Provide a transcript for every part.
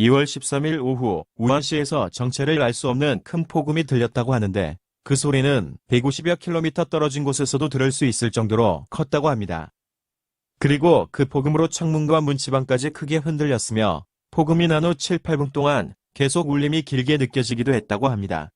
2월 13일 오후 우한시에서 정체를 알 수 없는 큰 폭음이 들렸다고 하는데 그 소리는 150여 킬로미터 떨어진 곳에서도 들을 수 있을 정도로 컸다고 합니다. 그리고 그 폭음으로 창문과 문지방까지 크게 흔들렸으며 폭음이 난 후 7, 8분 동안 계속 울림이 길게 느껴지기도 했다고 합니다.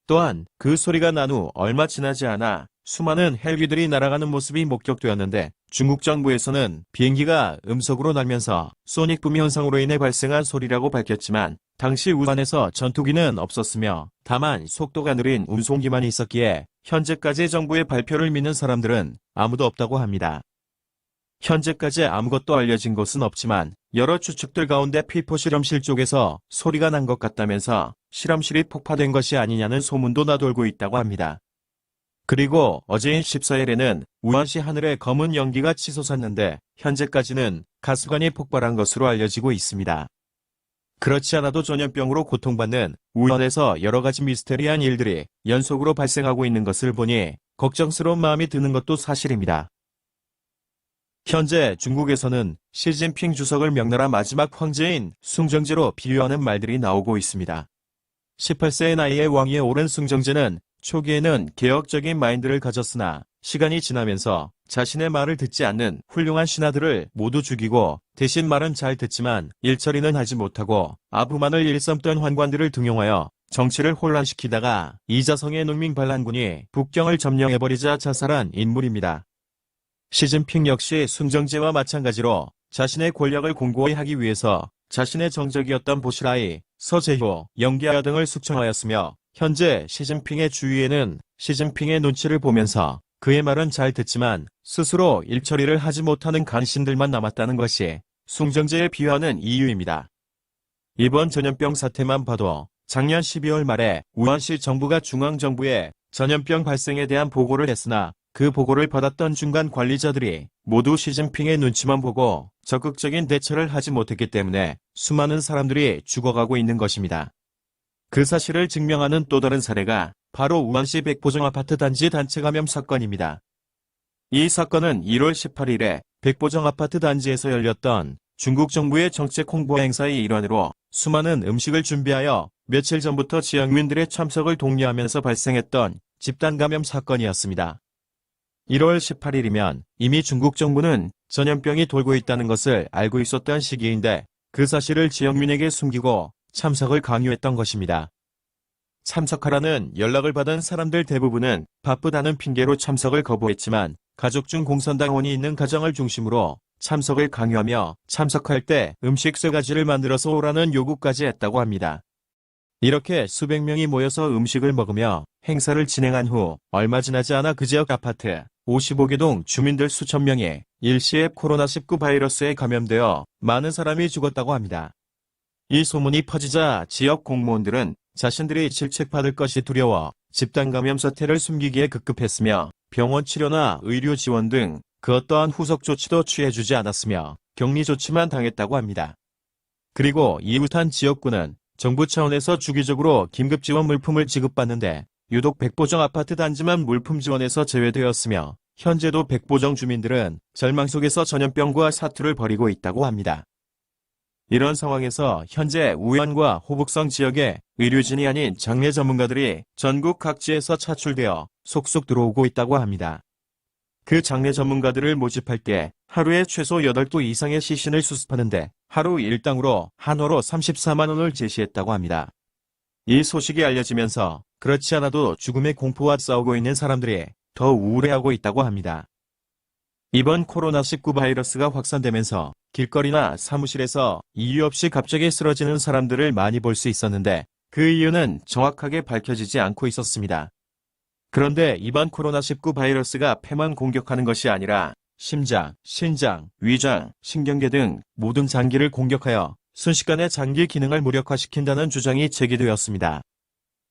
또한 그 소리가 난 후 얼마 지나지 않아 수많은 헬기들이 날아가는 모습이 목격되었는데 중국 정부에서는 비행기가 음속으로 날면서 소닉붐 현상으로 인해 발생한 소리라고 밝혔지만 당시 우한에서 전투기는 없었으며 다만 속도가 느린 운송기만 있었기에 현재까지 정부의 발표를 믿는 사람들은 아무도 없다고 합니다. 현재까지 아무것도 알려진 것은 없지만 여러 추측들 가운데 피포 실험실 쪽에서 소리가 난 것 같다면서 실험실이 폭파된 것이 아니냐는 소문도 나돌고 있다고 합니다. 그리고 어제인 14일에는 우한시 하늘에 검은 연기가 치솟았는데 현재까지는 가스관이 폭발한 것으로 알려지고 있습니다. 그렇지 않아도 전염병으로 고통받는 우한에서 여러 가지 미스테리한 일들이 연속으로 발생하고 있는 것을 보니 걱정스러운 마음이 드는 것도 사실입니다. 현재 중국에서는 시진핑 주석을 명나라 마지막 황제인 숭정제로 비유하는 말들이 나오고 있습니다. 18세의 나이에 왕위에 오른 숭정제는 초기에는 개혁적인 마인드를 가졌으나 시간이 지나면서 자신의 말을 듣지 않는 훌륭한 신하들을 모두 죽이고 대신 말은 잘 듣지만 일처리는 하지 못하고 아부만을 일삼던 환관들을 등용하여 정치를 혼란시키다가 이자성의 농민 반란군이 북경을 점령해버리자 자살한 인물입니다. 시진핑 역시 숭정제와 마찬가지로 자신의 권력을 공고히 하기 위해서 자신의 정적이었던 보시라이, 서재효, 영계하 등을 숙청하였으며 현재 시진핑의 주위에는 시진핑의 눈치를 보면서 그의 말은 잘 듣지만 스스로 일처리를 하지 못하는 간신들만 남았다는 것이 숭정제에 비유하는 이유입니다. 이번 전염병 사태만 봐도 작년 12월 말에 우한시 정부가 중앙정부에 전염병 발생에 대한 보고를 했으나 그 보고를 받았던 중간 관리자들이 모두 시진핑의 눈치만 보고 적극적인 대처를 하지 못했기 때문에 수많은 사람들이 죽어가고 있는 것입니다. 그 사실을 증명하는 또 다른 사례가 바로 우한시 백보정 아파트 단지 단체 감염 사건입니다. 이 사건은 1월 18일에 백보정 아파트 단지에서 열렸던 중국 정부의 정책 홍보 행사의 일환으로 수많은 음식을 준비하여 며칠 전부터 지역민들의 참석을 독려하면서 발생했던 집단 감염 사건이었습니다. 1월 18일이면 이미 중국 정부는 전염병이 돌고 있다는 것을 알고 있었던 시기인데 그 사실을 지역민에게 숨기고 참석을 강요했던 것입니다. 참석하라는 연락을 받은 사람들 대부분은 바쁘다는 핑계로 참석을 거부했지만 가족 중 공산당원이 있는 가정을 중심으로 참석을 강요하며 참석할 때 음식 3가지를 만들어서 오라는 요구까지 했다고 합니다. 이렇게 수백 명이 모여서 음식을 먹으며 행사를 진행한 후 얼마 지나지 않아 그 지역 아파트 55개 동 주민들 수천 명이 일시에 코로나19 바이러스에 감염되어 많은 사람이 죽었다고 합니다. 이 소문이 퍼지자 지역 공무원들은 자신들이 질책받을 것이 두려워 집단 감염 사태를 숨기기에 급급했으며 병원 치료나 의료 지원 등 그 어떠한 후속 조치도 취해주지 않았으며 격리 조치만 당했다고 합니다. 그리고 이웃한 지역구는 정부 차원에서 주기적으로 긴급 지원 물품을 지급받는데 유독 백보정 아파트 단지만 물품 지원에서 제외되었으며 현재도 백보정 주민들은 절망 속에서 전염병과 사투를 벌이고 있다고 합니다. 이런 상황에서 현재 우한과 호북성 지역에 의료진이 아닌 장례 전문가들이 전국 각지에서 차출되어 속속 들어오고 있다고 합니다. 그 장례 전문가들을 모집할 때 하루에 최소 8도 이상의 시신을 수습하는데 하루 일당으로 한화로 34만 원을 제시했다고 합니다. 이 소식이 알려지면서 그렇지 않아도 죽음의 공포와 싸우고 있는 사람들이 더 우울해하고 있다고 합니다. 이번 코로나19 바이러스가 확산되면서 길거리나 사무실에서 이유 없이 갑자기 쓰러지는 사람들을 많이 볼 수 있었는데 그 이유는 정확하게 밝혀지지 않고 있었습니다. 그런데 이번 코로나19 바이러스가 폐만 공격하는 것이 아니라 심장, 신장, 위장, 신경계 등 모든 장기를 공격하여 순식간에 장기 기능을 무력화시킨다는 주장이 제기되었습니다.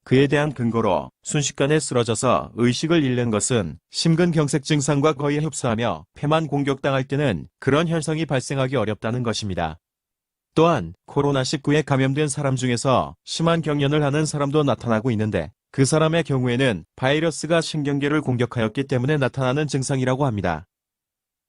그에 대한 근거로 순식간에 쓰러져서 의식을 잃는 것은 심근경색 증상과 거의 흡사하며 폐만 공격당할 때는 그런 현상이 발생하기 어렵다는 것입니다. 또한 코로나19에 감염된 사람 중에서 심한 경련을 하는 사람도 나타나고 있는데 그 사람의 경우에는 바이러스가 신경계를 공격하였기 때문에 나타나는 증상이라고 합니다.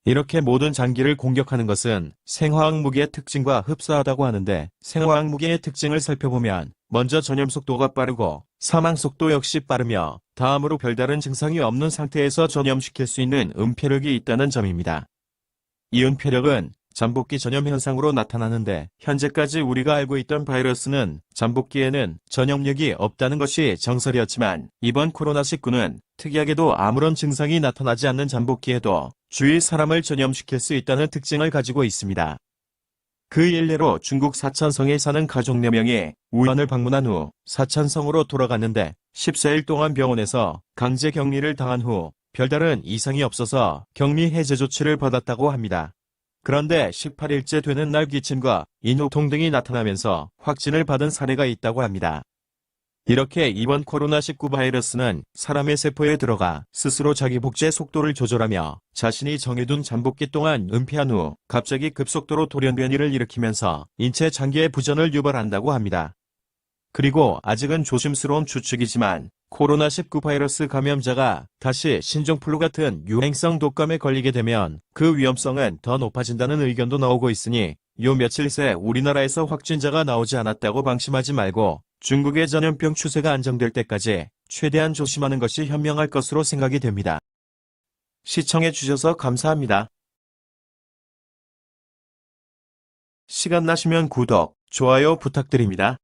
이렇게 모든 장기를 공격하는 것은 생화학 무기의 특징과 흡사하다고 하는데 생화학 무기의 특징을 살펴보면 먼저 전염 속도가 빠르고 사망 속도 역시 빠르며 다음으로 별다른 증상이 없는 상태에서 전염시킬 수 있는 은폐력이 있다는 점입니다. 이 은폐력은 잠복기 전염 현상으로 나타나는데 현재까지 우리가 알고 있던 바이러스는 잠복기에는 전염력이 없다는 것이 정설이었지만 이번 코로나19는 특이하게도 아무런 증상이 나타나지 않는 잠복기에도 주위 사람을 전염시킬 수 있다는 특징을 가지고 있습니다. 그 일례로 중국 사천성에 사는 가족 4명이 우한을 방문한 후 사천성으로 돌아갔는데 14일 동안 병원에서 강제 격리를 당한 후 별다른 이상이 없어서 격리 해제 조치를 받았다고 합니다. 그런데 18일째 되는 날 기침과 인후통 등이 나타나면서 확진을 받은 사례가 있다고 합니다. 이렇게 이번 코로나19 바이러스는 사람의 세포에 들어가 스스로 자기 복제 속도를 조절하며 자신이 정해둔 잠복기 동안 은폐한 후 갑자기 급속도로 돌연변이를 일으키면서 인체 장기의 부전을 유발한다고 합니다. 그리고 아직은 조심스러운 추측이지만 코로나19 바이러스 감염자가 다시 신종플루 같은 유행성 독감에 걸리게 되면 그 위험성은 더 높아진다는 의견도 나오고 있으니 요 며칠 새 우리나라에서 확진자가 나오지 않았다고 방심하지 말고 중국의 전염병 추세가 안정될 때까지 최대한 조심하는 것이 현명할 것으로 생각이 됩니다. 시청해주셔서 감사합니다. 시간 나시면 구독, 좋아요 부탁드립니다.